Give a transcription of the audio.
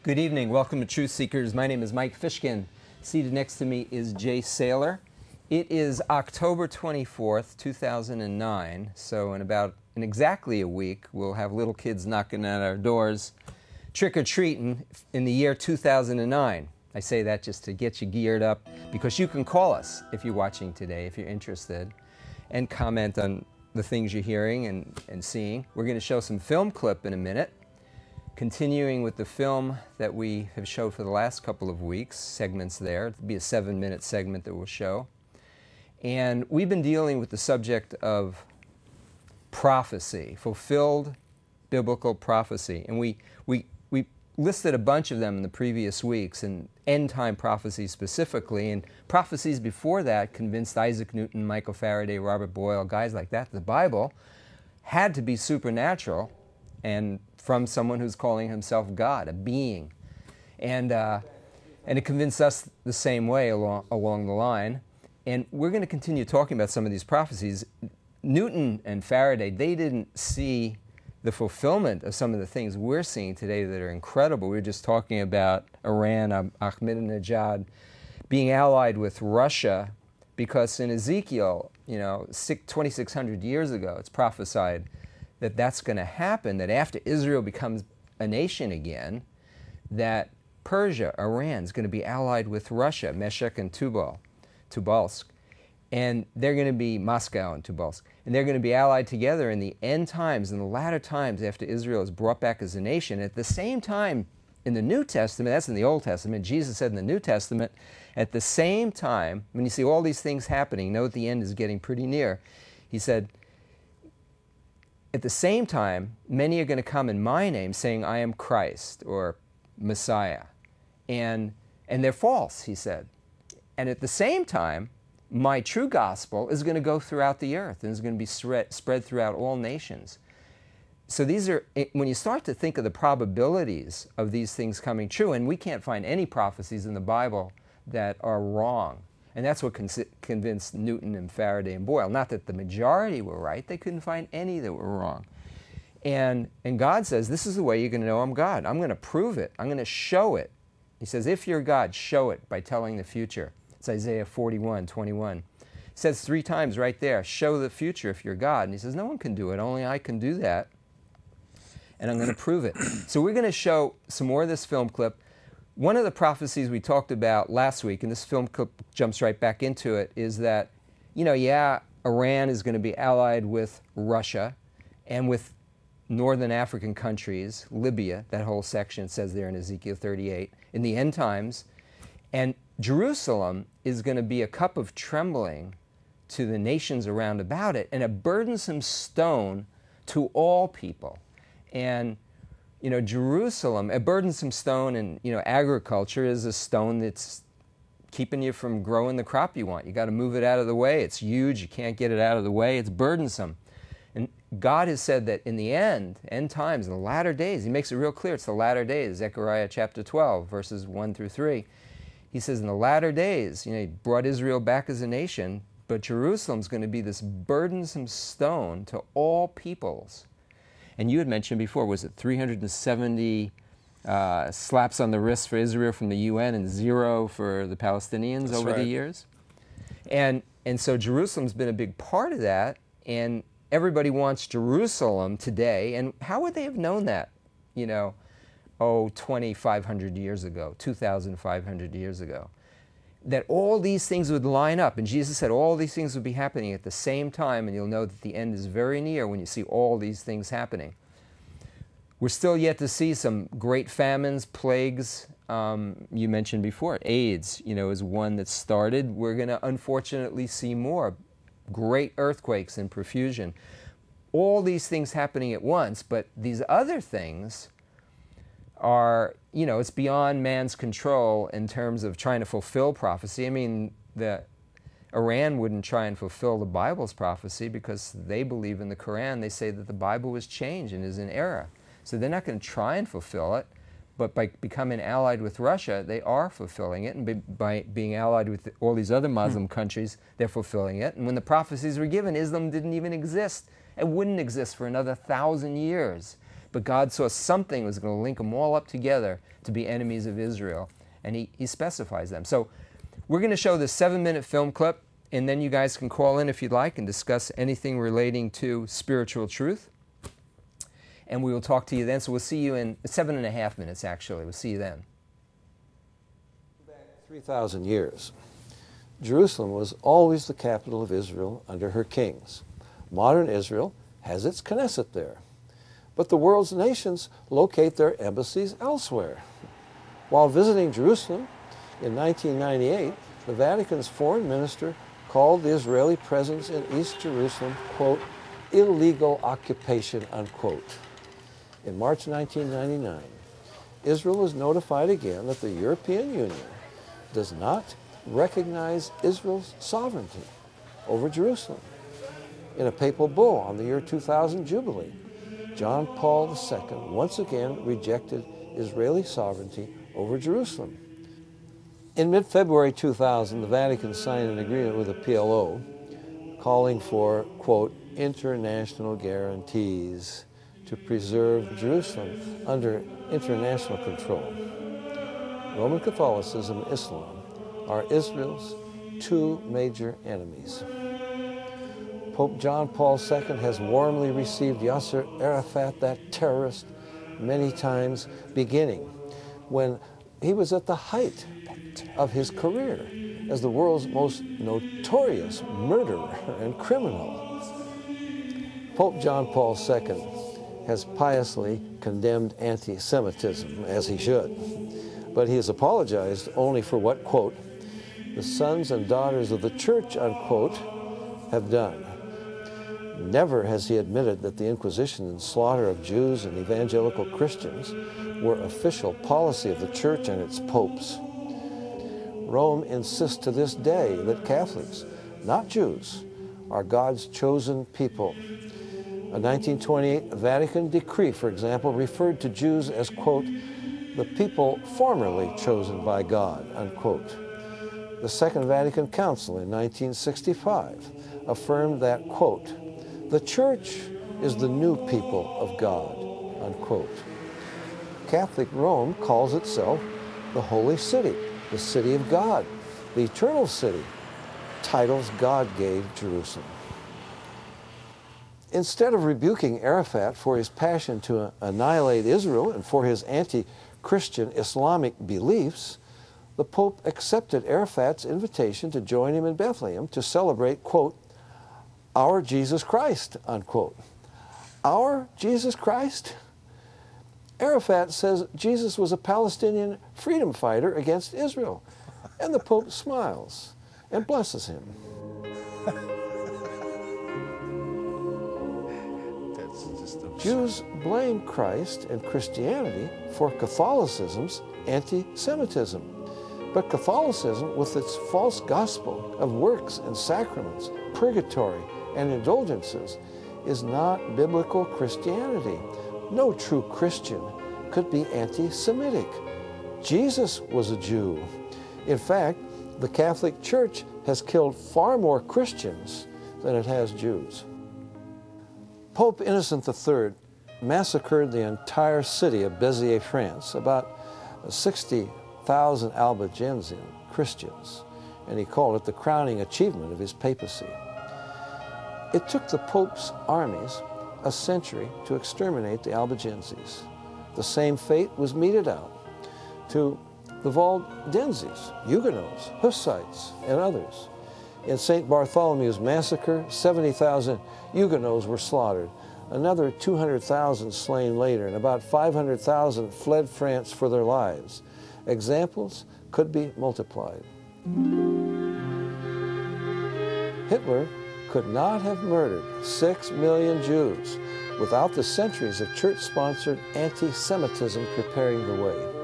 Good evening. Welcome to Truth Seekers. My name is Mike Fishkin. Seated next to me is Jay Saylor. It is October 24th, 2009. So in exactly a week, we'll have little kids knocking at our doors, trick-or-treating in the year 2009. I say that just to get you geared up, because you can call us if you're watching today, if you're interested, and comment on the things you're hearing and seeing. We're going to show some film clip in a minute. Continuing with the film that we have showed for the last couple of weeks, segments there. It'll be a 7-minute segment that we'll show. And we've been dealing with the subject of prophecy, fulfilled biblical prophecy. And we listed a bunch of them in the previous weeks, and end-time prophecies specifically. And prophecies before that convinced Isaac Newton, Michael Faraday, Robert Boyle, guys like that, the Bible had to be supernatural and from someone who's calling himself God, a being. And it convinced us the same way along the line. And we're going to continue talking about some of these prophecies. Newton and Faraday, they didn't see the fulfillment of some of the things we're seeing today that are incredible. We were just talking about Iran, Ahmadinejad, being allied with Russia, because in Ezekiel, 2,600 years ago, it's prophesied that that's going to happen, that after Israel becomes a nation again, that Persia, Iran, is going to be allied with Russia, Meshech and Tobolsk, and they're going to be Moscow and Tobolsk, and they're going to be allied together in the end times, in the latter times after Israel is brought back as a nation. At the same time, in the New Testament, that's in the Old Testament, Jesus said in the New Testament, at the same time, when you see all these things happening, know that the end is getting pretty near. He said, at the same time, many are going to come in my name saying, I am Christ or Messiah. And they're false, he said. And at the same time, my true gospel is going to go throughout the earth and is going to be spread throughout all nations. So these are, when you start to think of the probabilities of these things coming true, and we can't find any prophecies in the Bible that are wrong. And that's what convinced Newton and Faraday and Boyle. Not that the majority were right. They couldn't find any that were wrong. And God says, this is the way you're going to know I'm God. I'm going to prove it. I'm going to show it. He says, if you're God, show it by telling the future. It's Isaiah 41:21. He says 3 times right there, show the future if you're God. And he says, no one can do it. Only I can do that. And I'm going to prove it. So we're going to show some more of this film clip. One of the prophecies we talked about last week, and this film clip jumps right back into it, is that, Iran is going to be allied with Russia and with northern African countries, Libya, that whole section it says there in Ezekiel 38, in the end times. And Jerusalem is going to be a cup of trembling to the nations around about it, and a burdensome stone to all people. And Jerusalem, a burdensome stone in, agriculture is a stone that's keeping you from growing the crop you want. You got to move it out of the way. It's huge. You can't get it out of the way. It's burdensome. And God has said that in the end times, in the latter days, he makes it real clear. It's the latter days, Zechariah chapter 12, verses 1 through 3. He says in the latter days, he brought Israel back as a nation, but Jerusalem's going to be this burdensome stone to all peoples. And you had mentioned before, was it 370 slaps on the wrist for Israel from the UN and 0 for the Palestinians That's over right. the years? And so Jerusalem's been a big part of that, and everybody wants Jerusalem today. And how would they have known that, 2,500 years ago, 2,500 years ago? That all these things would line up. And Jesus said all these things would be happening at the same time, and you'll know that the end is very near when you see all these things happening. We're still yet to see some great famines, plagues. You mentioned before, AIDS, is one that started. We're going to unfortunately see more. Great earthquakes and profusion. All these things happening at once, but these other things are, it's beyond man's control in terms of trying to fulfill prophecy. I mean, Iran wouldn't try and fulfill the Bible's prophecy because they believe in the Quran. They say that the Bible was changed and is in error. So they're not going to try and fulfill it, but by becoming allied with Russia, they are fulfilling it, and by being allied with all these other Muslim countries, they're fulfilling it. And when the prophecies were given, Islam didn't even exist. It wouldn't exist for another 1,000 years. but God saw something was going to link them all up together to be enemies of Israel, and he specifies them. So we're going to show this 7-minute film clip, and then you guys can call in if you'd like and discuss anything relating to spiritual truth. And we will talk to you then. So we'll see you in 7.5 minutes, actually. We'll see you then. Back 3,000 years, Jerusalem was always the capital of Israel under her kings. Modern Israel has its Knesset there. But the world's nations locate their embassies elsewhere. While visiting Jerusalem in 1998, the Vatican's foreign minister called the Israeli presence in East Jerusalem, quote, illegal occupation, unquote. In March 1999, Israel was notified again that the European Union does not recognize Israel's sovereignty over Jerusalem. In a papal bull on the year 2000 Jubilee, John Paul II once again rejected Israeli sovereignty over Jerusalem. In mid-February 2000, the Vatican signed an agreement with the PLO calling for, quote, international guarantees to preserve Jerusalem under international control. Roman Catholicism and Islam are Israel's two major enemies. Pope John Paul II has warmly received Yasser Arafat, that terrorist, many times, beginning when he was at the height of his career as the world's most notorious murderer and criminal. Pope John Paul II has piously condemned anti-Semitism, as he should, but he has apologized only for what, quote, the sons and daughters of the church, unquote, have done. Never has he admitted that the Inquisition and slaughter of Jews and evangelical Christians were official policy of the church and its popes. Rome insists to this day that Catholics, not Jews, are God's chosen people. A 1928 Vatican decree, for example, referred to Jews as, quote, the people formerly chosen by God, unquote. The Second Vatican Council in 1965 affirmed that, quote, the church is the new people of God, unquote. Catholic Rome calls itself the Holy City, the City of God, the Eternal City, titles God gave Jerusalem. Instead of rebuking Arafat for his passion to annihilate Israel and for his anti-Christian Islamic beliefs, the Pope accepted Arafat's invitation to join him in Bethlehem to celebrate, quote, our Jesus Christ, unquote. Our Jesus Christ? Arafat says Jesus was a Palestinian freedom fighter against Israel, and the Pope smiles and blesses him. Jews blame Christ and Christianity for Catholicism's anti-Semitism. But Catholicism, with its false gospel of works and sacraments, purgatory and indulgences, is not biblical Christianity. No true Christian could be anti-Semitic. Jesus was a Jew. In fact, the Catholic Church has killed far more Christians than it has Jews. Pope Innocent III massacred the entire city of Béziers, France, about 60,000 Albigensian Christians, and he called it the crowning achievement of his papacy. It took the Pope's armies a century to exterminate the Albigenses. The same fate was meted out to the Waldenses, Huguenots, Hussites, and others. In St. Bartholomew's massacre, 70,000 Huguenots were slaughtered, another 200,000 slain later, and about 500,000 fled France for their lives. Examples could be multiplied. Hitler could not have murdered 6 million Jews without the centuries of church-sponsored anti-Semitism preparing the way.